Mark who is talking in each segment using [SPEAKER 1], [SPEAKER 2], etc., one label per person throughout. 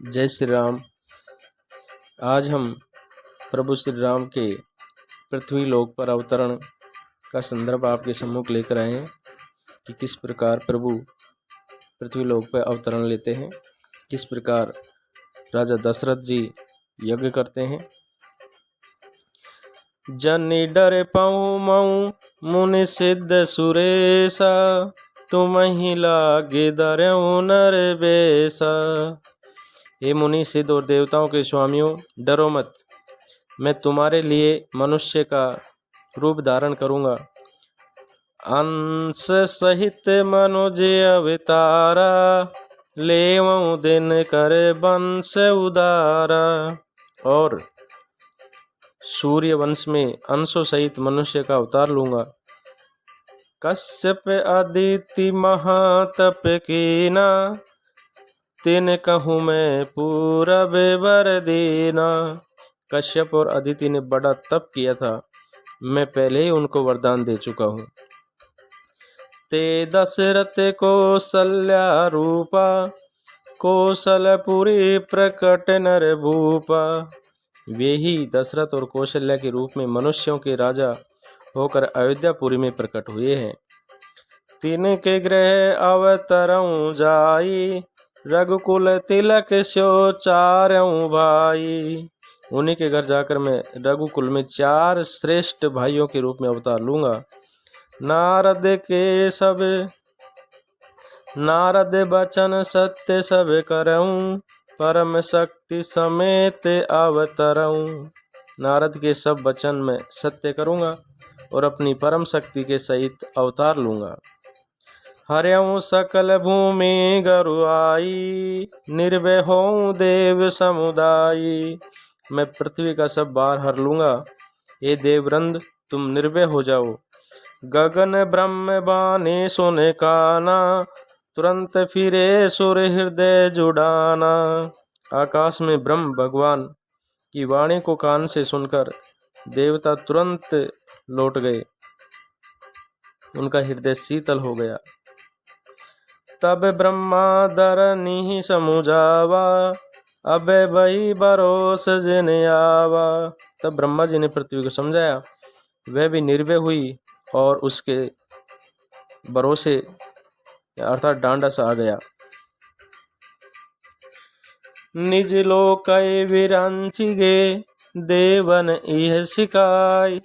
[SPEAKER 1] जय श्री राम। आज हम प्रभु श्री राम के पृथ्वी लोक पर अवतरण का संदर्भ आपके सम्मुख लेकर आए हैं कि किस प्रकार प्रभु पृथ्वी लोक पर अवतरण लेते हैं, किस प्रकार राजा दशरथ जी यज्ञ करते हैं। जनि डर पऊ मऊ मुनि सिद्ध सुरेशा, तुम ही लागे दरऊ नर बेसा। हे मुनि सिद्ध और देवताओं के स्वामियों, डरो मत, मैं तुम्हारे लिए मनुष्य का रूप धारण करूंगा। अंश सहित मनुज अवतारा, लेवऊं दिन कर वंश उदारा। और सूर्य वंश में अंशों सहित मनुष्य का अवतार लूंगा। कश्यप अदिति महातप कीना, तिन कहूँ मैं पूरब वर देना। कश्यप और अदिति ने बड़ा तप किया था, मैं पहले ही उनको वरदान दे चुका हूँ। ते दशरथ कौसल्या रूपा, कौशलपुरी प्रकट नर भूपा। वे ही दशरथ और कौशल्या के रूप में मनुष्यों के राजा होकर अयोध्यापुरी में प्रकट हुए हैं। तीन के ग्रह अवतरऊं जाई, रघुकुल तिलक स्यो चारऊं भाई। उन्हीं के घर जाकर मैं रघुकुल में 4 श्रेष्ठ भाइयों के रूप में अवतार लूंगा। नारद बचन सत्य सब करऊं, परम शक्ति समेत अवतरऊं। नारद के सब वचन मैं सत्य करूंगा और अपनी परम शक्ति के सहित अवतार लूंगा। हर्यऊं सकल भूमि गरुआई, निर्भय होऊं देव समुदायी। मैं पृथ्वी का सब भार हर लूंगा। हे देववृंद, तुम निर्भय हो जाओ। गगन ब्रह्म बानी सुने काना, तुरंत फिरे सुर हृदय जुड़ाना। आकाश में ब्रह्म भगवान की वाणी को कान से सुनकर देवता तुरंत लौट गए, उनका हृदय शीतल हो गया। तब ब्रह्मा धरनी समुझावा, अब वही भरोस जिन आवा। तब ब्रह्मा जी ने पृथ्वी को समझाया, वह भी निर्भय हुई और उसके भरोसे अर्थात डांडस आ गया। निज लोक विरंची गे, देवन इह सिखाई।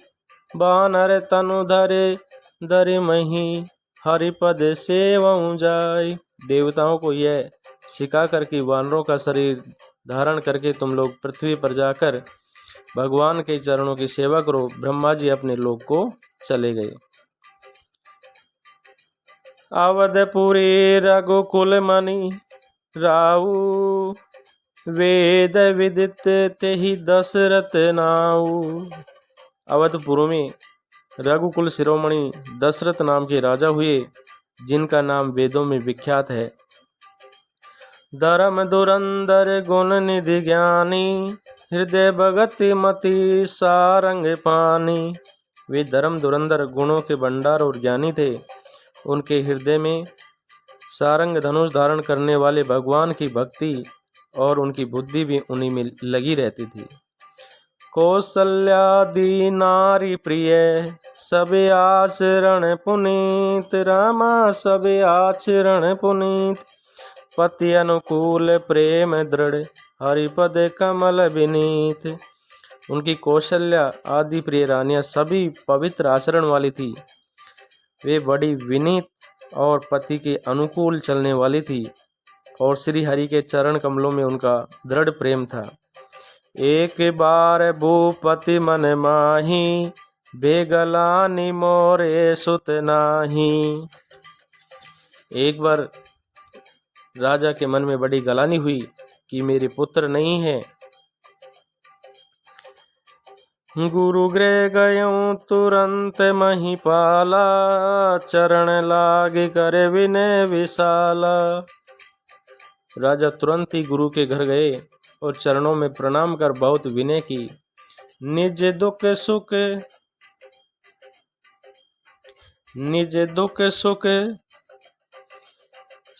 [SPEAKER 1] बानर तनु धरे दरि मही, हरिपद सेवऊं जाय। देवताओं को यह सिखा कर कि वानरों का शरीर धारण करके तुम लोग पृथ्वी पर जाकर भगवान के चरणों की सेवा करो। ब्रह्मा जी अपने लोक को चले गए। अवधपुरी रघुकुल मणि राऊ, वेद विदित तेहि दशरथ नाऊ। अवधपुर में रघुकुल शिरोमणि दशरथ नाम के राजा हुए, जिनका नाम वेदों में विख्यात है। धर्म धुरंधर गुण निधि ज्ञानी, हृदय भगति मति सारंग पानी। वे धर्म धुरंधर गुणों के भंडार और ज्ञानी थे। उनके हृदय में सारंग धनुष धारण करने वाले भगवान की भक्ति और उनकी बुद्धि भी उन्हीं में लगी रहती थी। कौसल्यादि नारी प्रिय, सब आचरण पुनीत। रामा सब आचरण पुनीत, पति अनुकूल प्रेम दृढ़, हरिपद कमल विनीत। उनकी कौशल्या आदि प्रिय रानियां सभी पवित्र आचरण वाली थी। वे बड़ी विनीत और पति के अनुकूल चलने वाली थी और श्री हरि के चरण कमलों में उनका दृढ़ प्रेम था। एक बार भूपति मन माही, बेगलानी मोरे सुत नाही। एक बार राजा के मन में बड़ी गलानी हुई कि मेरे पुत्र नहीं है। गुरु गृह गयों तुरंत महिपाला, चरण लागे करे विनय विशाला। राजा तुरंत ही गुरु के घर गए और चरणों में प्रणाम कर बहुत विनय की। निज दुख सुख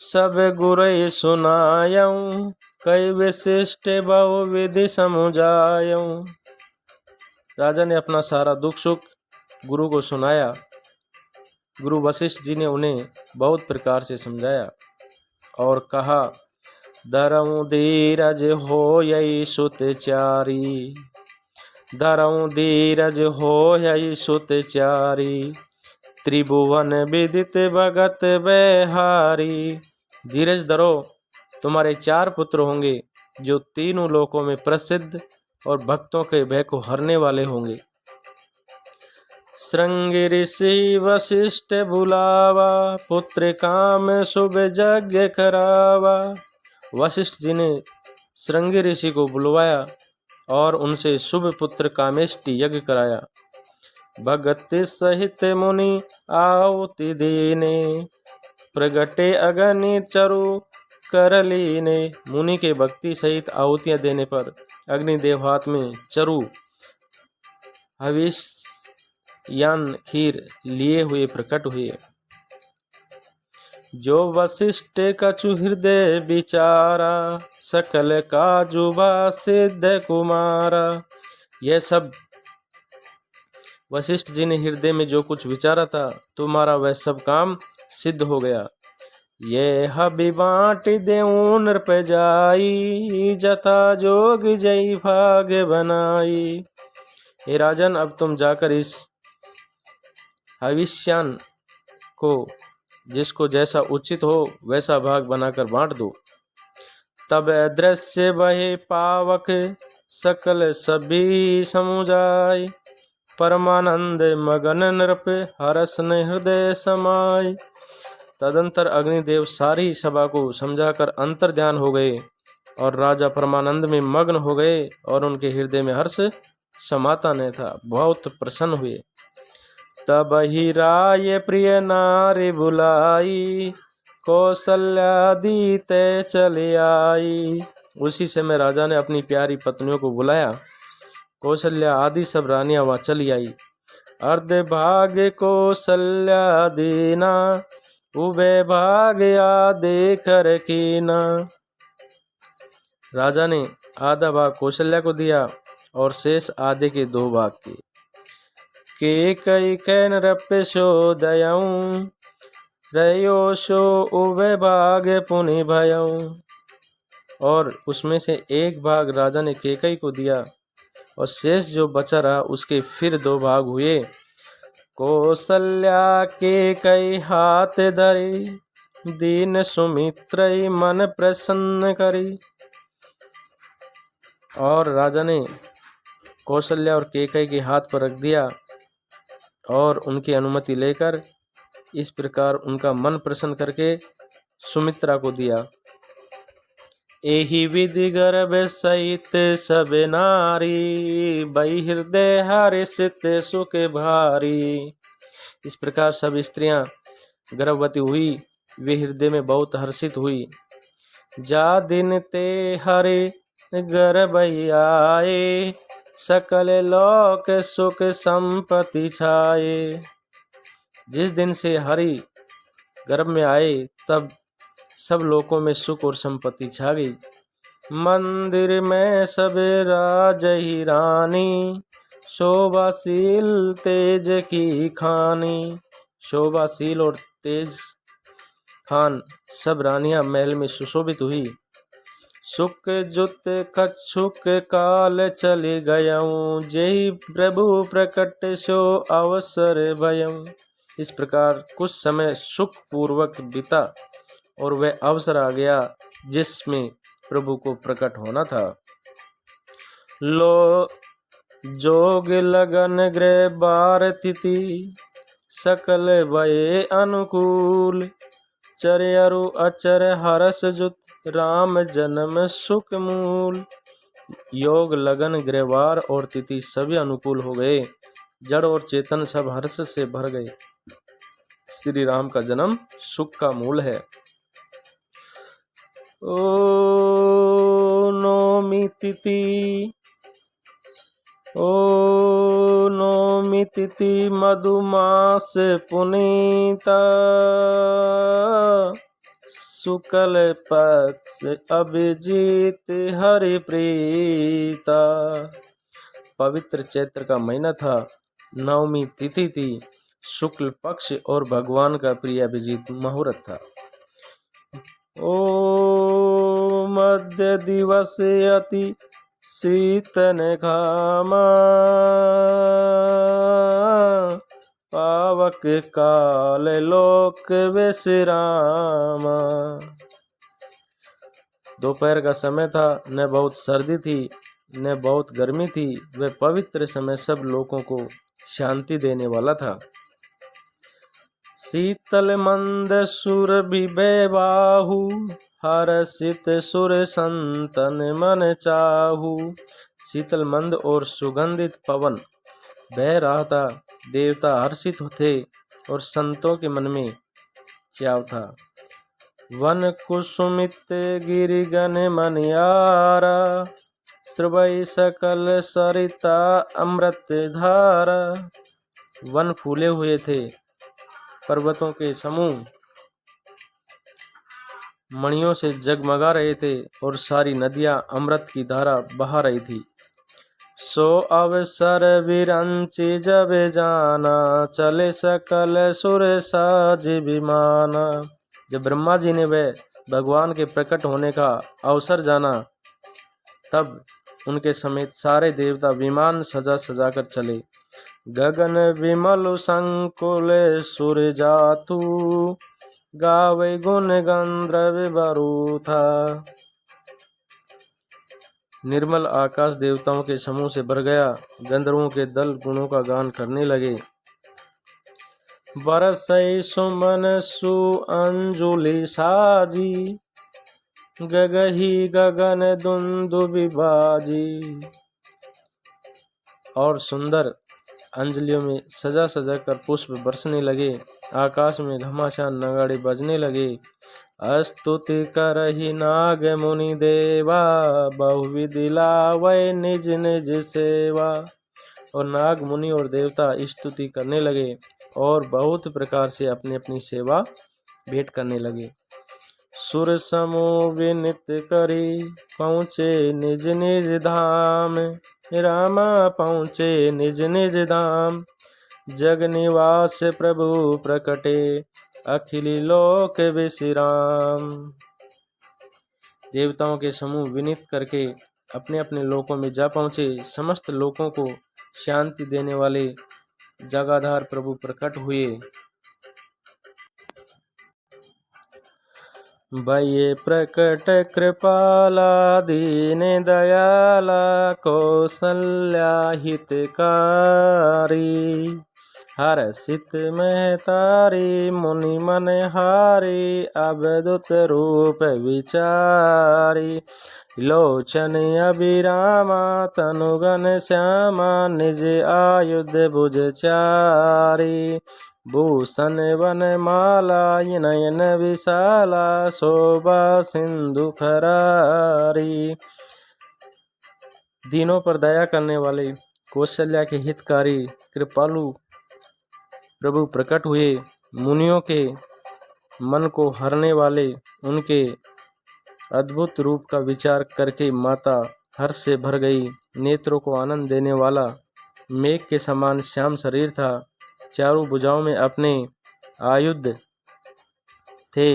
[SPEAKER 1] सब गुरु सुनायऊं, कई विशिष्ट बहुविधि समुझायूं। राजा ने अपना सारा दुख सुख गुरु को सुनाया। गुरु वशिष्ठ जी ने उन्हें बहुत प्रकार से समझाया और कहा, धरऊं धीरज होयई सुतचारी, धरऊं धीरज होयई सुतचारी, त्रिभुवन विदित भगत बेहारी। धीरज धरो, तुम्हारे 4 पुत्र होंगे जो तीनों लोकों में प्रसिद्ध और भक्तों के भय को हरने वाले होंगे। श्रृंगी ऋषि वशिष्ठ बुलावा, पुत्र काम शुभ यज्ञ करावा। वशिष्ठ जी ने श्रृंगी ऋषि को बुलवाया और उनसे शुभ पुत्र कामेष्टि यज्ञ कराया। भगत सहित मुनि आहुति दीने, प्रगटे अग्नि चरु करलीने। मुनि के भक्ति सहित आहुतियां देने पर अग्निदेव हाथ में चरु हविष यान खीर लिए हुए प्रकट हुए। जो वशिष्ठ कछु हृदय विचारा, सकल काजुबा सिद्ध कुमारा। यह सब वशिष्ठ जी ने हृदय में जो कुछ विचारा था, तुम्हारा वह सब काम सिद्ध हो गया। ये हबि बाँट देऊं नृप जाई, जथा जोग जई भाग्य बनाई। हे राजन, अब तुम जाकर इस हविष्यान को जिसको जैसा उचित हो वैसा भाग बनाकर बांट दो। तब दृश्य बहे पावक, सकल सभी समुझाय, परमानंद मगन नृप हरस न हृदय समाय। तदंतर अग्निदेव सारी सभा को समझाकर अंतर ध्यान हो गए और राजा परमानंद में मग्न हो गए और उनके हृदय में हर्ष समाता नहीं था, बहुत प्रसन्न हुए। तब ही राय प्रिय नारी बुलाई, कौशल्यादि ते चले आई। उसी समय राजा ने अपनी प्यारी पत्नियों को बुलाया। कौशल्या आदि सब रानियां वहां चली आई। अर्ध भाग्य कौशल्या दीना, उबे भाग्य देकर कीना। राजा ने आधा भाग कौशल्या को दिया और शेष आधे के 2 भाग के। कई कैन रप्य सो दयाऊं, रयो सो उबे भाग्य पुनि भयऊं। और उसमें से 1 भाग राजा ने केकई को दिया और शेष जो बचा रहा उसके फिर 2 भाग हुए। कौशल्या के कई हाथ धरी, दीन सुमित्रई मन प्रसन्न करी। और राजा ने कौशल्या और केकई के हाथ पर रख दिया और उनकी अनुमति लेकर इस प्रकार उनका मन प्रसन्न करके सुमित्रा को दिया। एहि विधि गर्भ सहित सब नारी, बई हृदय हर्षित सुख भारी। इस प्रकार सब स्त्रियां गर्भवती हुई, वे हृदय में बहुत हर्षित हुई। जा दिन ते हरे गर्भ आए, सकल लोक सुख संपत्ति छाए। जिस दिन से हरि गर्भ में आए तब सब लोकों में सुख और संपत्ति छा गई। मंदिर में सब राज ही रानी, शोभाशील तेज की खानी। शोभाशील और तेज खान सब रानियां महल में सुशोभित हुई। सुख जुत कछुक काल चले गयऊं, जेहि प्रभु प्रकट सो अवसर भयऊं। इस प्रकार कुछ समय सुख पूर्वक बीता और वह अवसर आ गया जिसमें प्रभु को प्रकट होना था। लो जोग लगन गृह बार तिथि, सकल भये अनुकूल, चर अरु अचर हरस जुत, राम जन्म सुख मूल। योग लगन गृहवार और तिथि सभी अनुकूल हो गए, जड़ और चेतन सब हर्ष से भर गए। श्री राम का जन्म सुख का मूल है। ओ नौमी तिथि, ओ नौमी तिथि मधुमास पुनीता, शुक्ल पक्ष अभिजीत हरि प्रीता। पवित्र चैत्र का महीना था, नवमी तिथि थी, शुक्ल पक्ष और भगवान का प्रिय अभिजीत मुहूर्त था। ओ मध्य दिवस अति शीतन घामा, पावक काल लोक विश्रामा। दोपहर का समय था, न बहुत सर्दी थी न बहुत गर्मी थी। वह पवित्र समय सब लोगों को शांति देने वाला था। शीतल मंद सुर विभय बाहु, हर्षित सुर संतन मन चाहु। शीतल मंद और सुगंधित पवन बह रहा था, देवता हर्षित थे और संतों के मन में चाव था। वन कुसुमित गिरिगन मनियारा, श्रवै सकल सरिता अमृत धारा। वन फूले हुए थे, पर्वतों के समूह मणियों से जगमगा रहे थे और सारी नदियां अमृत की धारा बहा रही थी। सो अवसर विरंचि जब जाना, चले सकल सुर साज विमाना। जब ब्रह्मा जी ने वह भगवान के प्रकट होने का अवसर जाना, तब उनके समेत सारे देवता विमान सजा सजा कर चले। गगन विमल संकुल सुर जातु, गावे गुण गंधर्व बरू था। निर्मल आकाश देवताओं के समूह से भर गया। गंधर्वों के दल गुणों का गान करने लगे। बरसई सुमन सु अंजुलि साजी, गगही गगन दुंदुभि बाजी। और सुंदर अंजलियों में सजा सजा कर पुष्प बरसने लगे। आकाश में घमासान नगाड़े बजने लगे। स्तुति करहि नाग मुनि देवा, बहुविधि लावै निज निज सेवा। और नाग मुनि और देवता स्तुति करने लगे और बहुत प्रकार से अपनी अपनी सेवा भेंट करने लगे। सुर समूह विनित करी, पहुँचे निज निज धाम। रामा पहुँचे निज निज धाम, जग निवास प्रभु प्रकटे, अखिल लोक विश्राम। देवताओं के समूह विनीत करके अपने अपने लोकों में जा पहुँचे। समस्त लोकों को शांति देने वाले जगाधार प्रभु प्रकट हुए। भये प्रकट कृपाला, दीन दयाला, कौसल्या हितकारी। हर्षित महतारी, मुनि मन हारी, अवधूत रूप विचारी। लोचन अभिरामा, तनुगन श्यामा, निज आयुध भुज चारी। भूषण वनमाला, नयन विशाला, शोभा सिंधु खरारी। दीनों पर दया करने वाले, कौशल्या के हितकारी कृपालु प्रभु प्रकट हुए। मुनियों के मन को हरने वाले उनके अद्भुत रूप का विचार करके माता हर्ष से भर गई। नेत्रों को आनंद देने वाला मेघ के समान श्याम शरीर था। चारों भुजाओं में अपने आयुध थे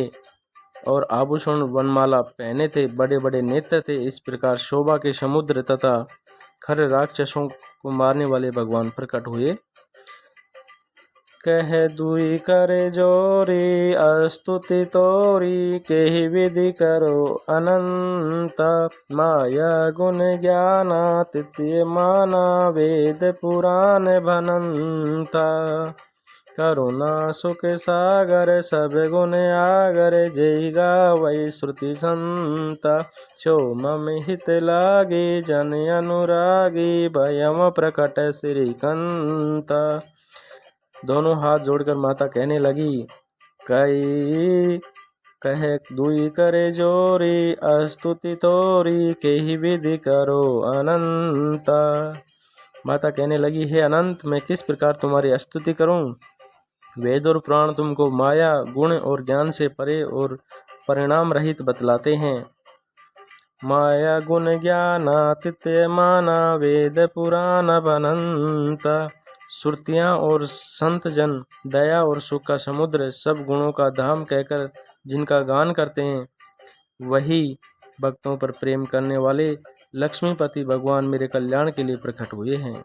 [SPEAKER 1] और आभूषण वनमाला पहने थे। बड़े बड़े नेत्र थे। इस प्रकार शोभा के समुद्र तथा खर राक्षसों को मारने वाले भगवान प्रकट हुए। कह दुई करे जोरी, स्तुति तोरी, केहि विधि करो अनंत। माया गुण ज्ञाना, तृतीय माना, वेद पुराण भनंता। करुणा सुख सागर, सब गुण आगर, जय गावै श्रुति संता। सो मम हित लागे, जन अनुरागी, भयम प्रकट श्रीकंता। दोनों हाथ जोड़कर माता कहने लगी, कह दुई करे जोरी, स्तुति तोरी, केहि विधि करो अनंता। माता कहने लगी, हे अनंत, मैं किस प्रकार तुम्हारी स्तुति करूं। वेद और पुराण तुमको माया गुण और ज्ञान से परे और परिणाम रहित बतलाते हैं। माया गुण ज्ञानातीत माना वेद पुराण बनंता। श्रुतियाँ और संत जन दया और सुख का समुद्र सब गुणों का धाम कहकर जिनका गान करते हैं, वही भक्तों पर प्रेम करने वाले लक्ष्मीपति भगवान मेरे कल्याण के लिए प्रकट हुए हैं।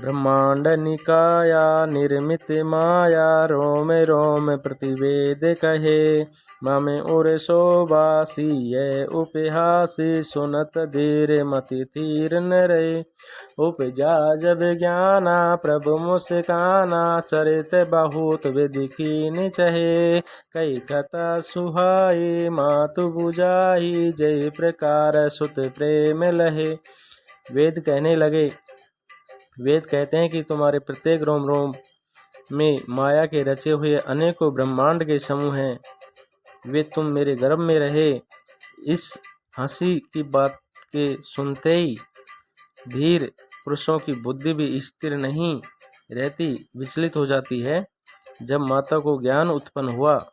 [SPEAKER 1] ब्रह्मांड निकाया निर्मित माया रोम रोम प्रतिवेद कहे। मामे और शोभासी ये उपहासी सुनत धीर मति तीर न रहे। उपजा जब ज्ञाना प्रभु मुस्काना चरित बहुत विधि कीन चहे। कई कथा सुहाई मातु बुझाई जय प्रकार सुत प्रेम लहे। वेद कहने लगे, वेद कहते हैं कि तुम्हारे प्रत्येक रोम रोम में माया के रचे हुए अनेकों ब्रह्मांड के समूह हैं। वे तुम मेरे गर्भ में रहे। इस हंसी की बात के सुनते ही धीर पुरुषों की बुद्धि भी स्थिर नहीं रहती, विचलित हो जाती है। जब माता को ज्ञान उत्पन्न हुआ,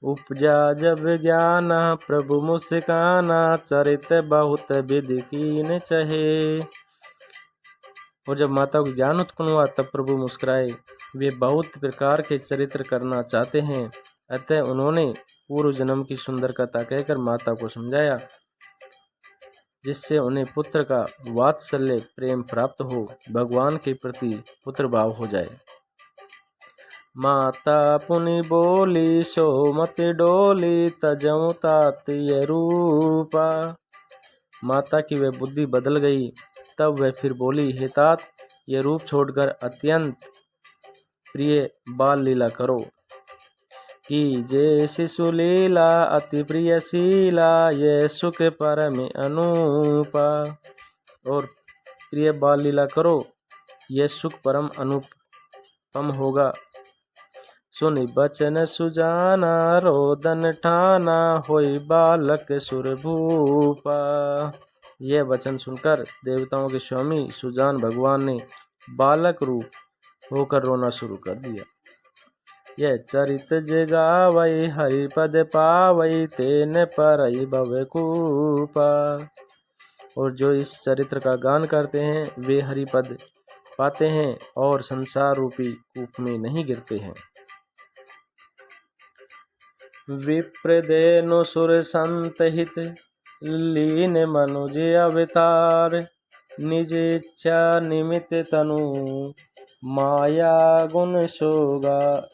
[SPEAKER 1] उपजा जब ज्ञान प्रभु मुस्काना चरित बहुत विधि कीन चहे। और जब माता को ज्ञान उत्पन्न हुआ तब प्रभु मुस्कुराए। वे बहुत प्रकार के चरित्र करना चाहते हैं, अतः उन्होंने पूर्व जन्म की सुंदर कथा कहकर माता को समझाया, जिससे उन्हें पुत्र का वात्सल्य प्रेम प्राप्त हो, भगवान के प्रति पुत्र भाव हो जाए। माता पुनि बोली सो मत डोली तजऊ तात्य रूपा। माता की वह बुद्धि बदल गई, तब वह फिर बोली, हे तात, ये रूप छोड़कर अत्यंत प्रिय बाल लीला करो। कि जे शिशु लीला अति प्रिय शीला ये सुख परम अनुपा। और प्रिय बाल लीला करो, यह सुख परम अनुपम होगा। सुनि बचन सुजाना रोदन ठाना होई बालक सुरभूपा। यह वचन सुनकर देवताओं के स्वामी सुजान भगवान ने बालक रूप होकर रोना शुरू कर दिया। यह चरित जगावई हरिपद पावई तेन परई भवकूपा। और जो इस चरित्र का गान करते हैं वे हरिपद पाते हैं और संसार रूपी कूप में नहीं गिरते हैं। विप्रदेनु सुर संत हित लीन मनुज अवतार। निज इच्छा निमित्त तनु माया गुण सोगा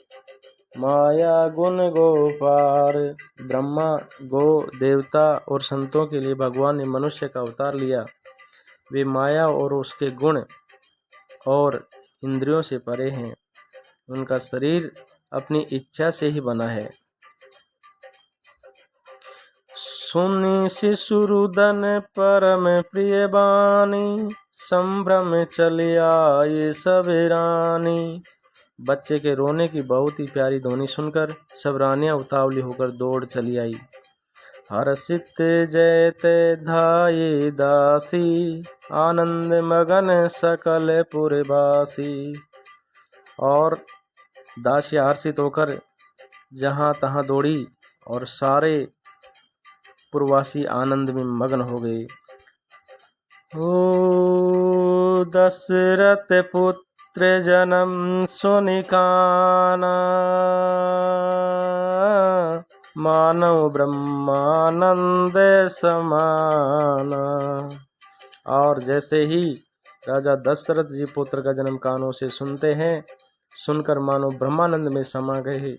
[SPEAKER 1] माया गुण गोपार। ब्रह्मा, गो, देवता और संतों के लिए भगवान ने मनुष्य का अवतार लिया। वे माया और उसके गुण और इंद्रियों से परे हैं। उनका शरीर अपनी इच्छा से ही बना है। सुनि शिशुरुदन परम प्रिय बानी संभ्रम चली आई सब रानी। बच्चे के रोने की बहुत ही प्यारी ध्वनि सुनकर सब रानियां उतावली होकर दौड़ चली आई। हर्षित जयते धाये दासी आनंद मगन सकल पुरवासी। और दासियां हर्षित होकर जहाँ तहाँ दौड़ी और सारे पुरवासी आनंद में मग्न हो गए। ओ दशरथ पुत्र जन्म सुनि काना मानव ब्रह्मानंद समाना। और जैसे ही राजा दशरथ जी पुत्र का जन्म कानों से सुनते हैं, सुनकर मानो ब्रह्मानंद में समा गए।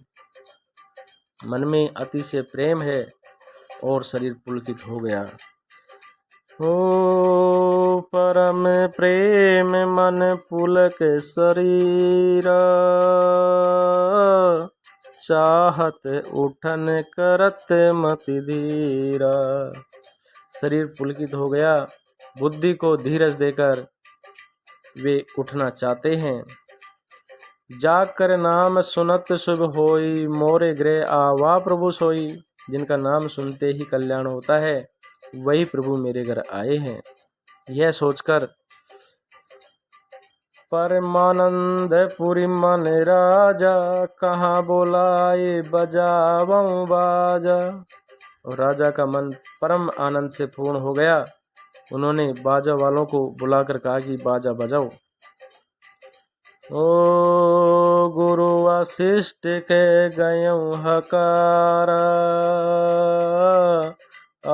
[SPEAKER 1] मन में अतिशय प्रेम है और शरीर पुलकित हो गया। ओ परम प्रेम मन पुलक शरीर चाहत उठन करत मति धीरा। शरीर पुलकित हो गया, बुद्धि को धीरज देकर वे उठना चाहते हैं। जाकर नाम सुनत शुभ होई मोरे गृह आवा प्रभु सोई। जिनका नाम सुनते ही कल्याण होता है, वही प्रभु मेरे घर आए हैं। यह सोचकर परमानंद पुरी मन राजा, कहाँ बोलाए बजाऊं बाजा। और राजा का मन परम आनंद से पूर्ण हो गया। उन्होंने बाजा वालों को बुलाकर कहा कि बाजा बजाओ। ओ गुरु वशिष्ठ के गयं हकारा,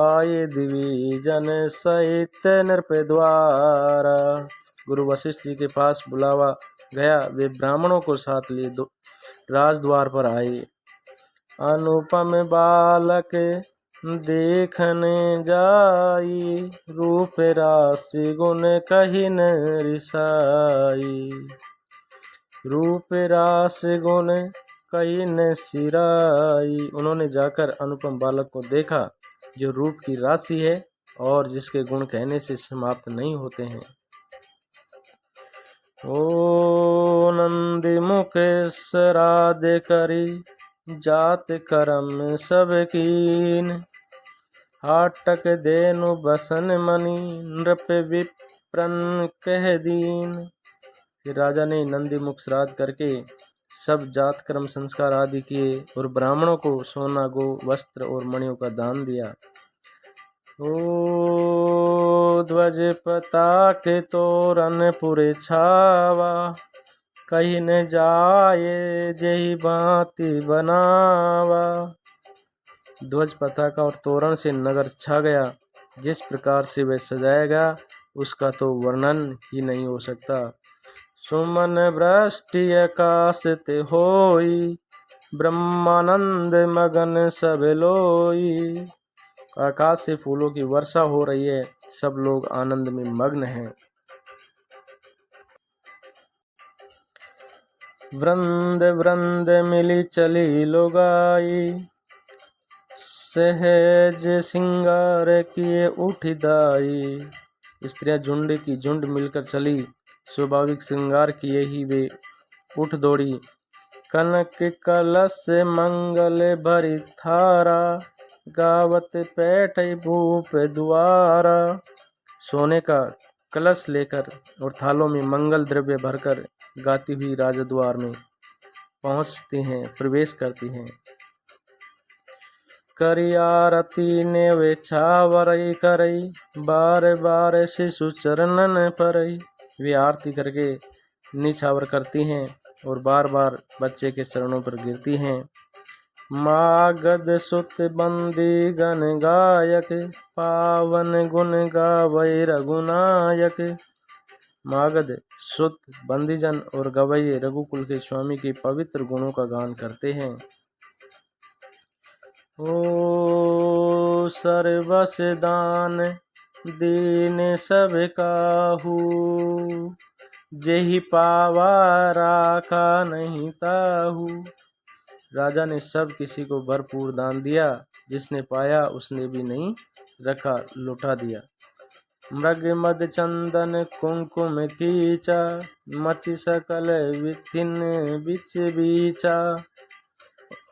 [SPEAKER 1] आये दिविजन सहित नृप द्वारा। गुरु वशिष्ठ जी के पास बुलावा गया। वे ब्राह्मणों को साथ लिए राजद्वार पर आए। अनुपम बालक देखने जाई, रूप राशि गुण कही न रिसाई। रूप राशि गुण कही न सिराई। उन्होंने जाकर अनुपम बालक को देखा जो रूप की राशि है और जिसके गुण कहने से समाप्त नहीं होते हैं। ओ नंदी मुख श्राद्ध करी, जात कर्म सब कीन। हाटक देनु बसन मणि, नृप विप्रन कह दीन। फिर राजा ने नंदी मुख श्राद्ध करके सब जात कर्म संस्कार आदि किए और ब्राह्मणों को सोना, गो, वस्त्र और मणियों का दान दिया। ओ ध्वज पताके तोरण पुरे छावा, कहीं न जाए जेहि भांति बनावा। ध्वज पताका और तोरण से नगर छा गया। जिस प्रकार से वह सजाया गया उसका तो वर्णन ही नहीं हो सकता। सुमन वृष्टि आकाश ते होई, ब्रह्मानंद मगन सब लोई। आकाश से फूलों की वर्षा हो रही है, सब लोग आनंद में मग्न हैं। वृंद वृंद मिली चली लोगाई, सहज सिंगार किए उठी दाई। स्त्रियां झुंड की झुंड मिलकर चली, स्वाभाविक श्रृंगार किए ही वे उठ दौड़ी। कनक कलश मंगल भरी थारा, गावत पैठ भूप द्वारा। सोने का कलश लेकर और थालों में मंगल द्रव्य भरकर गाती हुई राजद्वार में पहुंचती हैं, प्रवेश करती हैं। करी आरती ने वे छावरई करई, बार बार शिशु चरणन परई। वे आरती करके निछावर करती हैं और बार बार बच्चे के चरणों पर गिरती हैं। मागध सुत बंदी गण गायक, पावन गुण गावै रघुनायक। मागध सुत बंदीजन और गवैये रघुकुल के स्वामी के पवित्र गुणों का गान करते हैं। ओ सर्वस दान दीन सब काहू, जेहि पावा राखा नहीं ताहू। राजा ने सब किसी को भरपूर दान दिया, जिसने पाया उसने भी नहीं रखा, लुटा दिया। मृग मद चंदन कुमकुम कीचा, मचि सकल विथिन बिच बीचा।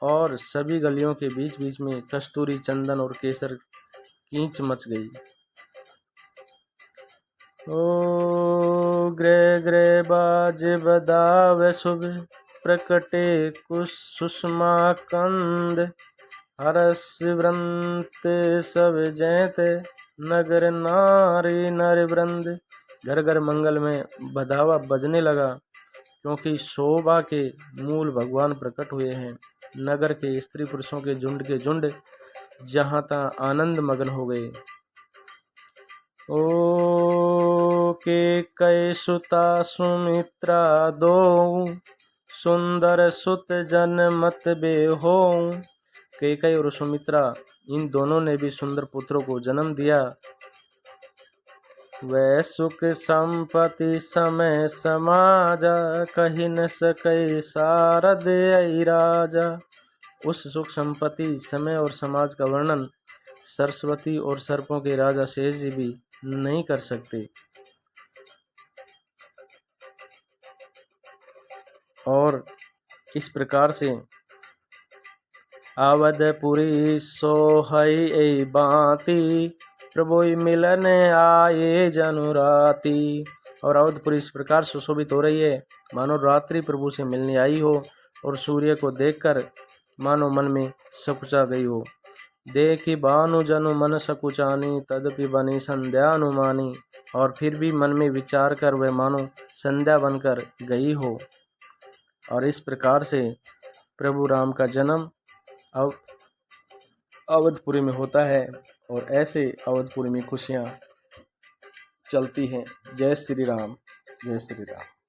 [SPEAKER 1] और सभी गलियों के बीच बीच में कस्तूरी, चंदन और केसर कीच मच गई। ओ ग्रह ग्रह बाज बदावे शुभ, प्रकटे कुश सुषमा कंद। हरस व्रंत सब जैत, नगर नारी नर वृंद। घर घर मंगल में बधावा बजने लगा, क्योंकि शोभा के मूल भगवान प्रकट हुए हैं। नगर के स्त्री पुरुषों के झुंड जहाँ तहाँ आनंद मगन हो गए। ओ के कई सुता सुमित्रा दो, सुंदर सुत जन मत बेहो। कैकेयी और सुमित्रा इन दोनों ने भी सुंदर पुत्रों को जन्म दिया। वै सुख संपत्ति समय समाजा, कही न सकै सारद अई राजा। उस सुख संपत्ति, समय और समाज का वर्णन सरस्वती और सर्पों के राजा शेष जी भी नहीं कर सकते। और इस प्रकार से अवधपुरी सोहई बाती, प्रभु मिलने आए जनु राती। और अवधपुरी इस प्रकार सुशोभित हो रही है मानो रात्रि प्रभु से मिलने आई हो, और सूर्य को देखकर मानो मन में सकुचा गई हो। देखी भानु जनु मन सकुचानी, तदपि बनी संध्या अनुमानी। और फिर भी मन में विचार कर वह मानो संध्या बनकर गई हो। और इस प्रकार से प्रभु राम का जन्म अवधपुरी में होता है, और ऐसे अवधपुरी में खुशियाँ चलती हैं। जय श्री राम, जय श्री राम।